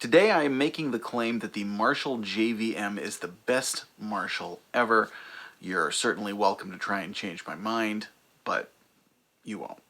Today I am making the claim that the Marshall JVM is the best Marshall ever. You're certainly welcome to try and change my mind, but you won't.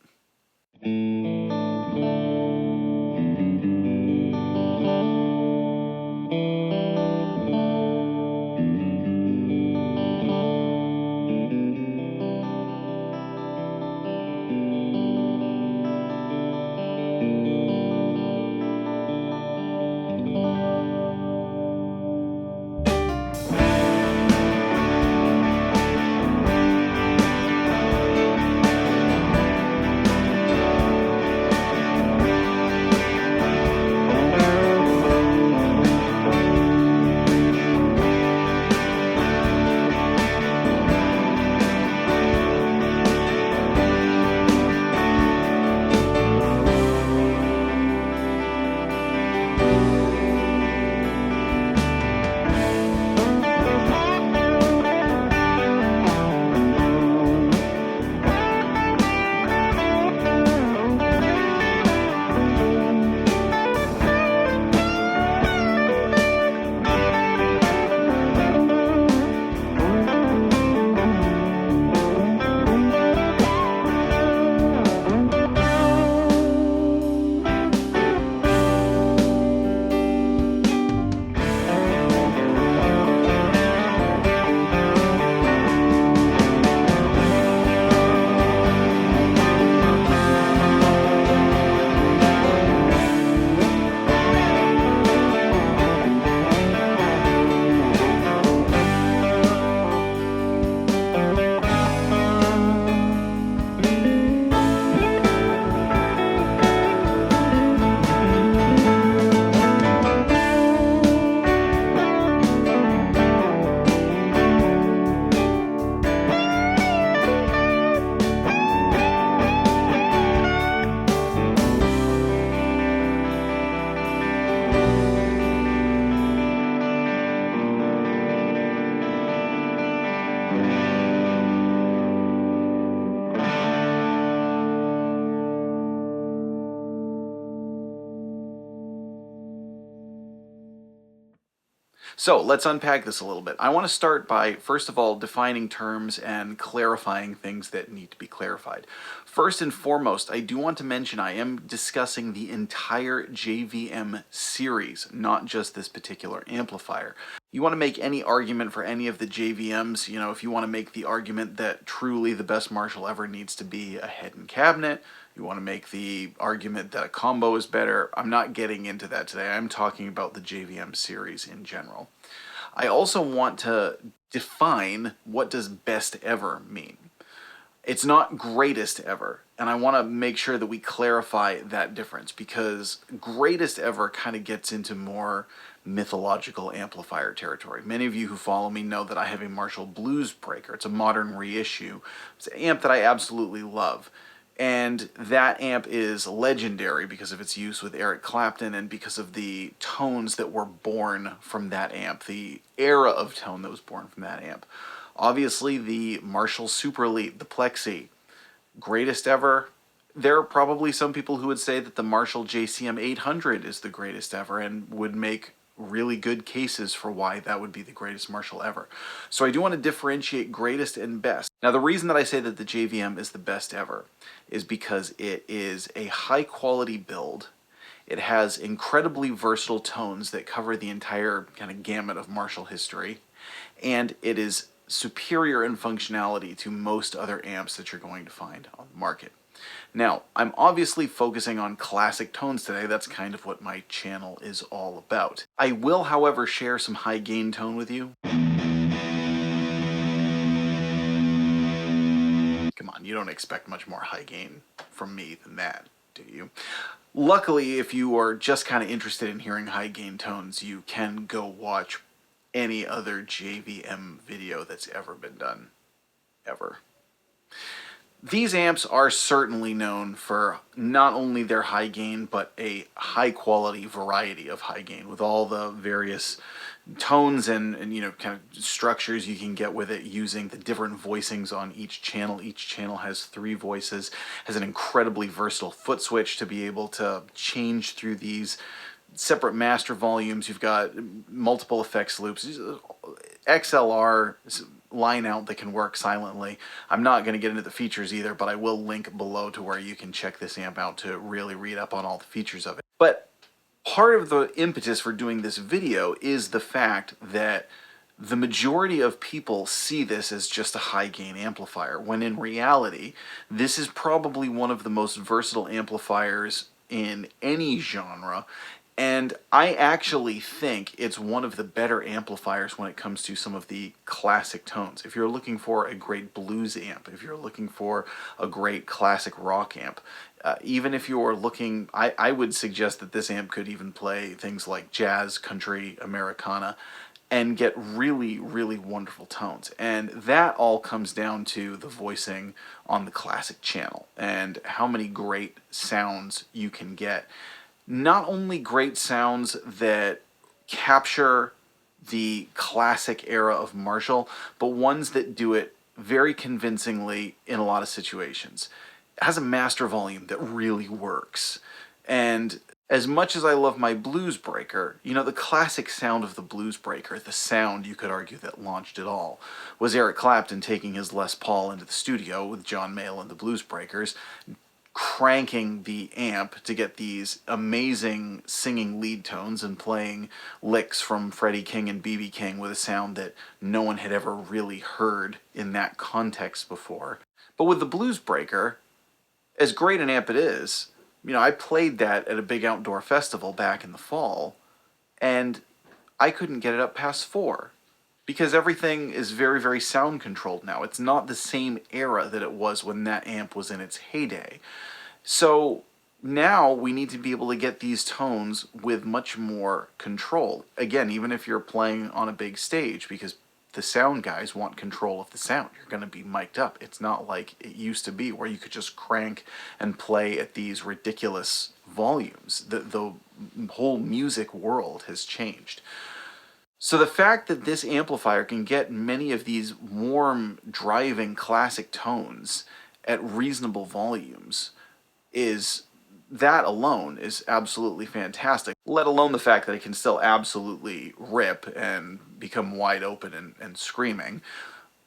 So let's unpack this a little bit. I want to start by, first of all, defining terms and clarifying things that need to be clarified. First and foremost, I do want to mention I am discussing the entire JVM series, not just this particular amplifier. You want to make any argument for any of the JVMs, you know, if you want to make the argument that truly the best Marshall ever needs to be a head and cabinet, you want to make the argument that a combo is better. I'm not getting into that today. I'm talking about the JVM series in general. I also want to define what does best ever mean. It's not greatest ever, and I want to make sure that we clarify that difference, because greatest ever kind of gets into more mythological amplifier territory. Many of you who follow me know that I have a Marshall Blues Breaker. It's a modern reissue. It's an amp that I absolutely love. And that amp is legendary because of its use with Eric Clapton and because of the tones that were born from that amp, the era of tone that was born from that amp. Obviously, the Marshall Super Elite, the Plexi, greatest ever. There are probably some people who would say that the Marshall JCM 800 is the greatest ever and would make really good cases for why that would be the greatest Marshall ever. So I do want to differentiate greatest and best. Now, the reason that I say that the JVM is the best ever is because it is a high quality build. It has incredibly versatile tones that cover the entire kind of gamut of Marshall history, and it is superior in functionality to most other amps that you're going to find on the market. Now, I'm obviously focusing on classic tones today. That's kind of what my channel is all about. I will, however, share some high gain tone with you. Come on, you don't expect much more high gain from me than that, do you? Luckily, if you are just kind of interested in hearing high gain tones, you can go watch any other JVM video that's ever been done. Ever. These amps are certainly known for not only their high gain, but a high quality variety of high gain with all the various tones and you know, kind of structures you can get with it using the different voicings on each channel. Each channel has 3 voices, has an incredibly versatile foot switch to be able to change through these separate master volumes, you've got multiple effects loops, XLR line out that can work silently. I'm not going to get into the features either, but I will link below to where you can check this amp out to really read up on all the features of it. But part of the impetus for doing this video is the fact that the majority of people see this as just a high gain amplifier, when in reality, this is probably one of the most versatile amplifiers in any genre. And I actually think it's one of the better amplifiers when it comes to some of the classic tones. If you're looking for a great blues amp, if you're looking for a great classic rock amp, even if you're looking, I would suggest that this amp could even play things like jazz, country, Americana, and get really, really wonderful tones. And that all comes down to the voicing on the classic channel and how many great sounds you can get. Not only great sounds that capture the classic era of Marshall, but ones that do it very convincingly in a lot of situations. It has a master volume that really works. And as much as I love my Blues Breaker, you know, the classic sound of the Blues Breaker, the sound, you could argue, that launched it all, was Eric Clapton taking his Les Paul into the studio with John Mayall and the Blues Breakers, cranking the amp to get these amazing singing lead tones and playing licks from Freddie King and B.B. King with a sound that no one had ever really heard in that context before. But with the Blues Breaker, as great an amp it is, you know, I played that at a big outdoor festival back in the fall, and I couldn't get it up past 4. Because everything is very, very sound controlled now. It's not the same era that it was when that amp was in its heyday. So now we need to be able to get these tones with much more control. Again, even if you're playing on a big stage, because the sound guys want control of the sound. You're going to be mic'd up. It's not like it used to be where you could just crank and play at these ridiculous volumes. The whole music world has changed. So the fact that this amplifier can get many of these warm, driving, classic tones at reasonable volumes that alone is absolutely fantastic, let alone the fact that it can still absolutely rip and become wide open and screaming.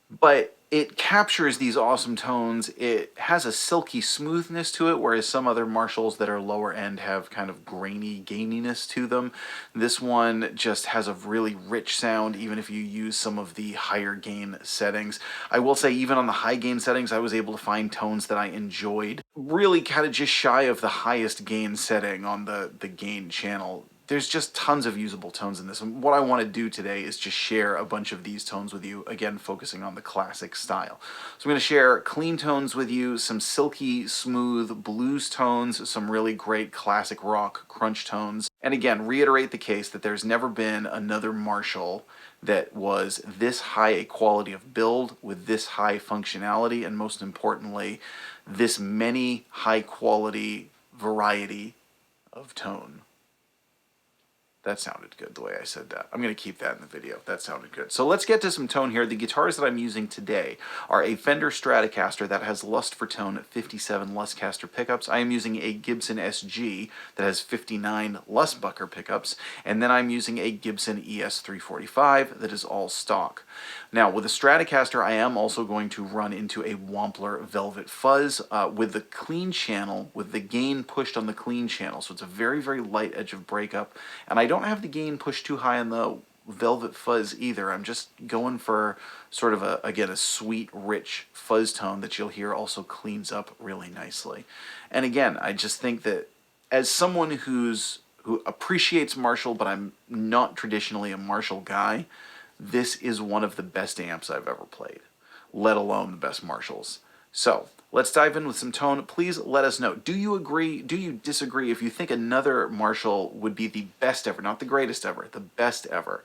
But it captures these awesome tones. It has a silky smoothness to it, whereas some other Marshalls that are lower end have kind of grainy gaininess to them. This one just has a really rich sound, even if you use some of the higher gain settings. I will say, even on the high gain settings, I was able to find tones that I enjoyed. Really kind of just shy of the highest gain setting on the gain channel. There's just tons of usable tones in this. And what I want to do today is just share a bunch of these tones with you, again, focusing on the classic style. So I'm going to share clean tones with you, some silky, smooth blues tones, some really great classic rock crunch tones. And again, reiterate the case that there's never been another Marshall that was this high a quality of build with this high functionality, and most importantly, this many high quality variety of tone. That sounded good the way I said that. I'm going to keep that in the video. That sounded good. So let's get to some tone here. The guitars that I'm using today are a Fender Stratocaster that has Lust for Tone 57 Lustcaster pickups. I am using a Gibson SG that has 59 Lustbucker pickups. And then I'm using a Gibson ES-345 that is all stock. Now, with the Stratocaster, I am also going to run into a Wampler Velvet Fuzz with the clean channel, with the gain pushed on the clean channel. So it's a very, very light edge of breakup. And I don't have the gain pushed too high on the Velvet Fuzz either. I'm just going for sort of, again, a sweet, rich fuzz tone that you'll hear also cleans up really nicely. And again, I just think that as someone who appreciates Marshall, but I'm not traditionally a Marshall guy, this is one of the best amps I've ever played, let alone the best Marshalls. So let's dive in with some tone. Please let us know. Do you agree? Do you disagree? If you think another Marshall would be the best ever, not the greatest ever, the best ever,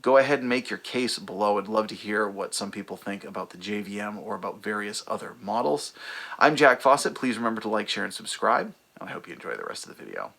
go ahead and make your case below. I'd love to hear what some people think about the JVM or about various other models. I'm Jack Fossett. Please remember to like, share, and subscribe. I hope you enjoy the rest of the video.